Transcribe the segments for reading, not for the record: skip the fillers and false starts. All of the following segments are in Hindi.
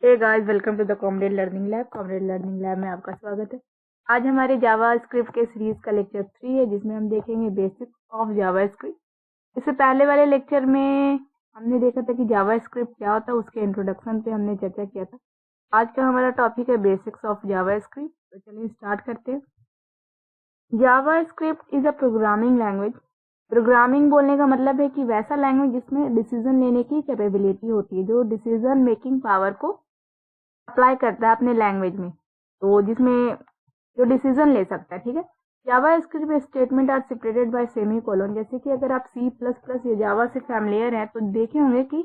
Hey guys, welcome to the Comrade Learning Lab. Comrade Learning Lab में आपका स्वागत है। आज हमारे जावा स्क्रिप्ट के सीरीज का लेक्चर 3 है, जिसमें हम देखेंगे बेसिक्स ऑफ जावा स्क्रिप्ट। इससे पहले वाले लेक्चर में हमने देखा था कि जावा स्क्रिप्ट क्या होता है, उसके इंट्रोडक्शन पे हमने चर्चा किया था। आज का हमारा टॉपिक है बेसिक्स ऑफ जावा स्क्रिप्ट। तो चलिए स्टार्ट करते हैं। JavaScript is a programming language. Programming बोलने का मतलब है कि वैसा लैंग्वेज जिसमें डिसीजन लेने की कैपेबिलिटी होती है, जो डिसीजन मेकिंग पावर को अप्लाई करता है अपने लैंग्वेज में, तो जिसमें जो डिसीजन ले सकता है। ठीक है। JavaScript statement are separated by semicolon. जैसे कि अगर आप सी प्लस प्लस या जावा से फैमिलियर हैं तो देखे होंगे कि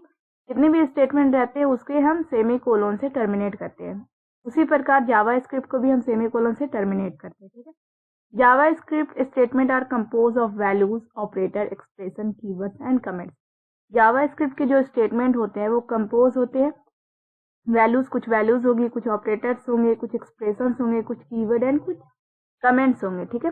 जितने भी स्टेटमेंट रहते हैं उसके हम सेमी कोलन से टर्मिनेट करते हैं। उसी प्रकार जावा स्क्रिप्ट को भी हम सेमी कोलन से टर्मिनेट करते हैं। ठीक है। JavaScript statement are compose of values, operator, expression, keywords and comments. JavaScript के जो स्टेटमेंट होते हैं वो कंपोज होते हैं वैल्यूज, कुछ वैल्यूज होगी, कुछ ऑपरेटर्स होंगे, कुछ एक्सप्रेशंस होंगे, कुछ कीवर्ड एंड कुछ कमेंट्स होंगे। ठीक है।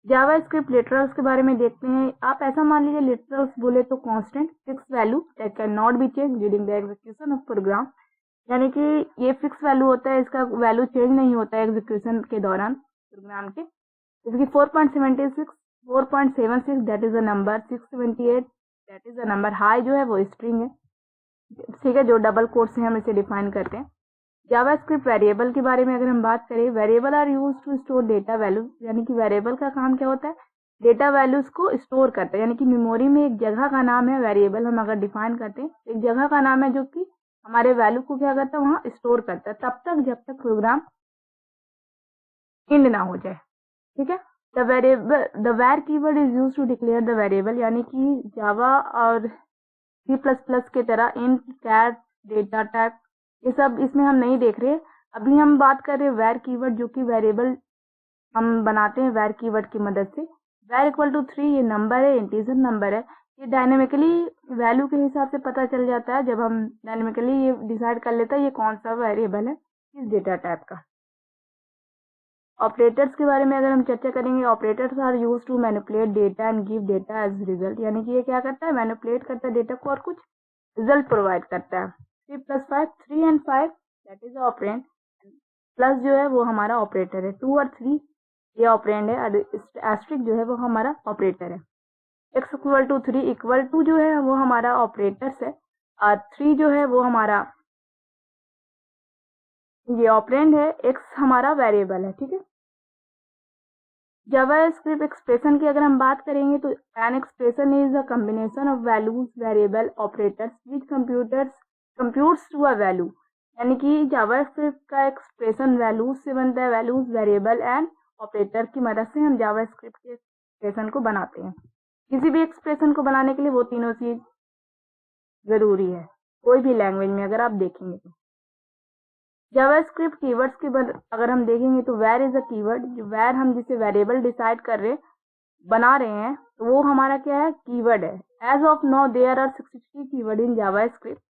जावा स्क्रिप्ट लिटरल्स के बारे में देखते हैं। आप ऐसा मान लीजिए, लिटरल्स बोले तो constant fix value that can not be change during the execution of program. यानी कि ये फिक्स वैल्यू होता है, इसका वैल्यू चेंज नहीं होता है एग्जीक्यूशन के दौरान प्रोग्राम के। जैसे कि 4.76 that is a number, 678 that is a number. High जो है वो स्ट्रिंग है, ठीक है, जो डबल कोट से हम इसे डिफाइन करते हैं। जावा स्क्रिप्ट वेरिएबल के बारे में अगर हम बात करें, variable are use to store data values. यानी कि वेरिएबल का काम क्या होता है, डेटा वैल्यूज को स्टोर करता है। यानी कि मेमोरी में एक जगह का नाम है वेरिएबल, हम अगर डिफाइन करते हैं एक जगह का नाम है जो कि हमारे वैल्यू को क्या करता है, वहां स्टोर करता है तब तक जब तक प्रोग्राम एंड ना हो जाए। ठीक है। The var keyword is use to declare the variable. यानी कि जावा और सी प्लस प्लस के तरह इंट, कैट, डेटा टाइप, ये सब इसमें हम नहीं देख रहे। अभी हम बात कर रहे हैं वेर कीवर्ड, जो कि वेरिएबल हम बनाते हैं वेर कीवर्ड की मदद से। वेर इक्वल टू 3 ये नंबर है, इंटीजर नंबर है। ये डायनेमिकली वैल्यू के हिसाब से पता चल जाता है, जब हम डायनेमिकली ये डिसाइड कर लेता है ये कौन सा वेरिएबल है किस डेटा टाइप का। ऑपरेटर्स के बारे में अगर हम चर्चा करेंगे, operators are use to manipulate data and give data as result. यानी कि ये क्या करता है, मैनिपुलेट करता है डेटा को और कुछ रिजल्ट प्रोवाइड करता है। 3 + 5, 3 and 5 that is operand. Plus जो है वो हमारा ऑपरेटर है, 2 और 3 ये ऑपरेंड है, एस्ट्रिक जो है वो हमारा ऑपरेटर है। x equal to 3 equal to जो है वो हमारा ऑपरेटर्स है, और 3 जो है वो हमारा ये ऑपरेंड है, x हमारा वेरिएबल है। ठीक है। जावा स्क्रिप्ट एक्सप्रेशन की अगर हम बात करेंगे तो an expression is a combination of values, variable, operators which computes to a value. यानी कि जावा स्क्रिप्ट का एक्सप्रेशन वैल्यूज से बनता है, वैल्यूज, वेरिएबल एंड ऑपरेटर की मदद से हम जावा स्क्रिप्ट के एक्सप्रेशन को बनाते हैं। किसी भी एक्सप्रेशन को बनाने के लिए वो तीनों चीज जरूरी है, कोई भी लैंग्वेज में अगर आप देखेंगे तो। जावा स्क्रिप्ट कीवर्ड्स के बाद अगर हम देखेंगे तो var is a keyword. Var हम जिसे वेरिएबल डिसाइड कर रहे बना रहे हैं तो वो हमारा क्या है, कीवर्ड है। As of now there are 63 keyword in JavaScript.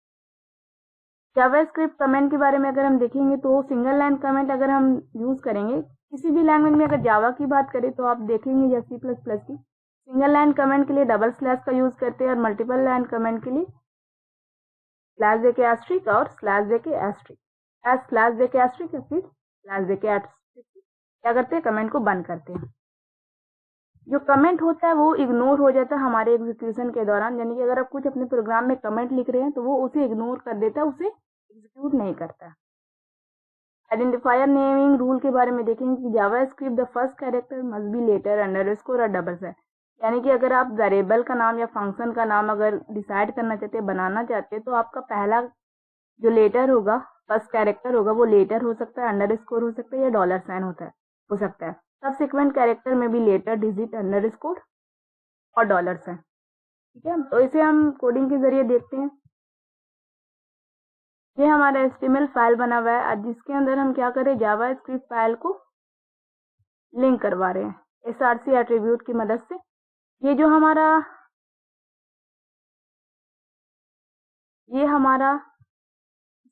JavaScript comment के बारे में अगर हम देखेंगे तो सिंगल लाइन कमेंट अगर हम यूज करेंगे किसी भी लैंग्वेज में, अगर जावा की बात करें तो आप देखेंगे या सी प्लस प्लस की, सिंगल लाइन कमेंट के लिए डबल स्लैश का यूज करते हैं, और मल्टीपल लाइन कमेंट के लिए स्लैश देके एस्ट्रिक और स्लैश देके एस्ट्रिक, स्लैश देके एस्ट्रिक या फिर स्लैश देके एस्ट्रिक क्या करते हैं, कमेंट को बंद करते हैं। जो कमेंट होता है वो इग्नोर हो जाता है हमारे एग्जीक्यूशन के दौरान। यानी कि अगर आप कुछ अपने प्रोग्राम में कमेंट लिख रहे हैं तो वो उसे इग्नोर कर देता है, उसे एग्जीक्यूट नहीं करता। आइडेंटिफायर नेमिंग रूल के बारे में देखेंगे कि JavaScript the first character must be letter, underscore और डबल स्लैश। यानी कि अगर आप वेरिएबल का नाम या फंक्शन का नाम अगर डिसाइड करना चाहते हैं, बनाना चाहते हैं, तो आपका पहला जो लेटर होगा, फर्स्ट कैरेक्टर होगा, वो लेटर हो सकता है, अंडरस्कोर हो सकता है या डॉलर साइन हो सकता है। सबसिक्वेंट कैरेक्टर में भी लेटर, डिजिट, अंडरस्कोर और डॉलर साइन। ठीक है। तो इसे हम कोडिंग के जरिए देखते हैं। ये हमारा HTML फाइल बना हुआ है, जिसके अंदर हम क्या करें, जावा स्क्रिप्ट फाइल को लिंक करवा रहे हैं src एट्रीब्यूट की मदद से। ये जो हमारा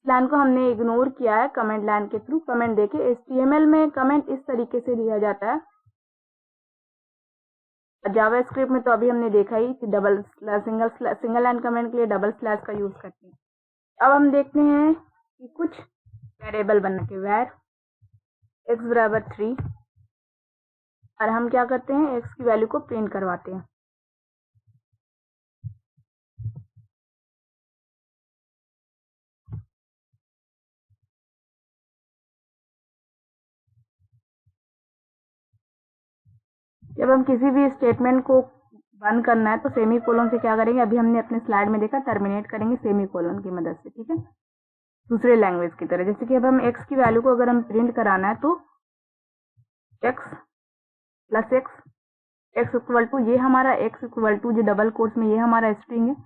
लाइन को हमने इग्नोर किया है कमेंट लाइन के थ्रू, कमेंट देके। HTML में कमेंट इस तरीके से दिया जाता है, जावा स्क्रिप्ट में तो अभी हमने देखा ही कि double slash, single line comment के लिए डबल स्लैश का यूज करते हैं। अब हम देखते हैं कि कुछ वेरिएबल बना के वेर x बराबर 3 और हम क्या करते हैं x की वैल्यू को प्रिंट करवाते हैं। जब हम किसी भी स्टेटमेंट को बंद करना है तो सेमी कोलन से क्या करेंगे, अभी हमने अपने स्लाइड में देखा, टर्मिनेट करेंगे सेमी कोलन की मदद से, ठीक है, दूसरे लैंग्वेज की तरह। जैसे कि अब हम x की वैल्यू को अगर हम प्रिंट कराना है तो x plus x equal to, ये हमारा x इक्वल टू जो डबल कोट्स में ये हमारा स्ट्रिंग है,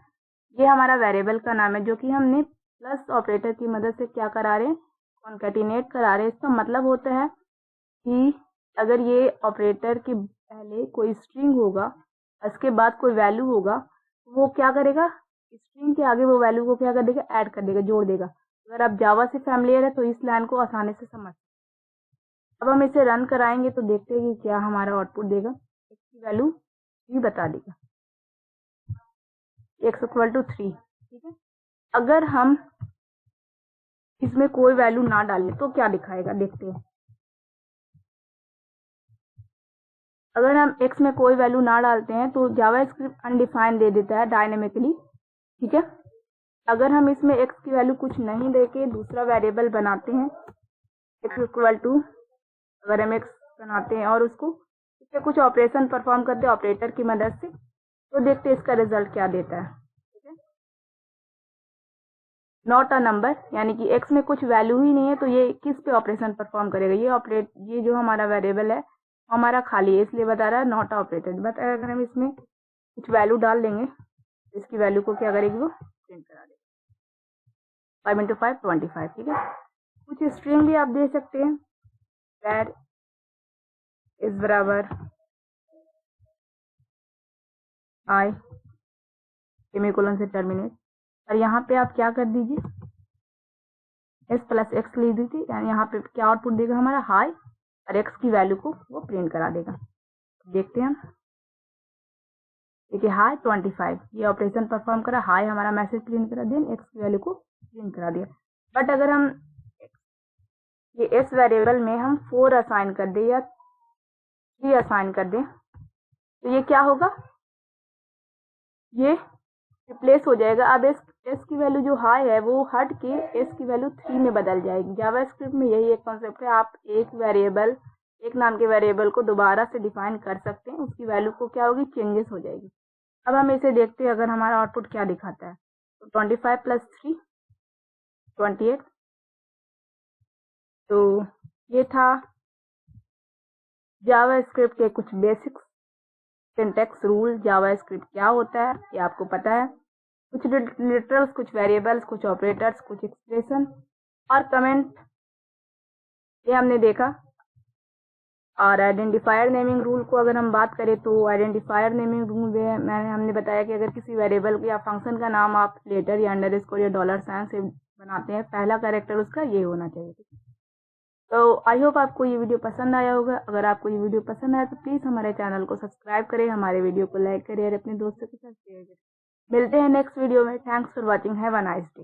ये हमारा वेरिएबल का नाम है जो कि हमने प्लस ऑपरेटर की मदद से क्या करा रहे हैं, कॉन्कैटिनेट करा रहे हैं। इसका मतलब होता है कि अगर ये ऑपरेटर के पहले कोई स्ट्रिंग होगा, इसके बाद कोई वैल्यू होगा, वो क्या करेगा, स्ट्रिंग के आगे वो वैल्यू को क्या कर देगा, ऐड कर देगा, जोड़ देगा। अगर आप जावा से फैमिलियर है तो इस लाइन को आसानी से समझ। अब हम इसे रन कराएंगे तो देखते हैं कि क्या हमारा आउटपुट देगा। x की वैल्यू 3 बता देगा, x इक्वल टू 3, ठीक है। अगर हम इसमें कोई वैल्यू ना डालें तो क्या दिखाएगा, देखते हैं। अगर हम x में कोई वैल्यू ना डालते हैं तो जावास्क्रिप्ट अनडिफाइंड दे देता है डायनेमिकली, ठीक है। अगर हम इसमें x की वैल्यू कुछ नहीं देके दूसरा वेरिएबल बनाते हैं, x इक्वल टू, अगर हम x बनाते हैं और उसको इससे कुछ ऑपरेशन परफॉर्म करते हैं ऑपरेटर की मदद से, तो देखते हैं इसका रिजल्ट क्या देता है, ठीक है। नॉट अ नंबर, यानी कि x में कुछ वैल्यू ही नहीं है तो ये किस पे ऑपरेशन परफॉर्म करेगा, ये जो हमारा वेरिएबल है हमारा खाली है, इसलिए बता रहा है नॉट ऑपरेटेड। बट अगर हम इसमें कुछ वैल्यू डाल देंगे, इसकी वैल्यू को क्या करेगी, वो प्रिंट करा देगी। 5 × 5 25, ठीक है। कुछ स्ट्रिंग भी आप दे सकते हैं, वैर इस बराबर आई सेमीकोलन से टर्मिनेट, और यहाँ पे आप क्या कर दीजिए, s प्लस एक्स लिख दीजिए, यानी यहाँ पे क्या आउटपुट देगा हमारा, हाई, और x की वैल्यू को वो प्रिंट करा देगा। देखते हैं हम, देखिए हाई 25, ये ऑपरेशन परफॉर्म करा, हाई हमारा मैसेज प्रिंट करा, देन x की वैल्यू को प्रिंट करा दिया। बट अगर हम ये s वेरिएबल में हम 4 असाइन कर दे या 3 असाइन कर दे तो ये क्या होगा, ये रिप्लेस हो जाएगा। अब s की वैल्यू जो हाई है वो हट के s की वैल्यू 3 में बदल जाएगी। जावास्क्रिप्ट में यही एक कॉन्सेप्ट है, आप एक नाम के वेरिएबल को दोबारा से डिफाइन कर सकते हैं, उसकी वैल्यू को क्या होगी, चेंजेस हो जाएगी। अब हम इसे देखते हैं अगर हमारा आउटपुट क्या दिखाता है, तो 25 प्लस 3 28। तो ये था जावास्क्रिप्ट के कुछ बेसिक्स, सिंटैक्स रूल, जावास्क्रिप्ट क्या होता है ये आपको पता है, कुछ लिटरल्स, कुछ वेरिएबल्स, कुछ ऑपरेटर्स, कुछ एक्सप्रेशन और कमेंट, ये हमने देखा। और आइडेंटिफायर नेमिंग रूल को अगर हम बात करें तो आइडेंटिफायर नेमिंग रूल में हमने बताया कि अगर किसी वेरिएबल या फंक्शन का नाम आप लेटर या अंडरस्कोर या $साइन से बनाते हैं, पहला कैरेक्टर उसका ये होना चाहिए। तो आई होप आपको ये वीडियो पसंद आया होगा। अगर आपको ये वीडियो पसंद आया तो प्लीज़ हमारे चैनल को सब्सक्राइब करें, हमारे वीडियो को लाइक करें और अपने दोस्तों के साथ शेयर करें। मिलते हैं नेक्स्ट वीडियो में। Thanks for watching, have a nice day.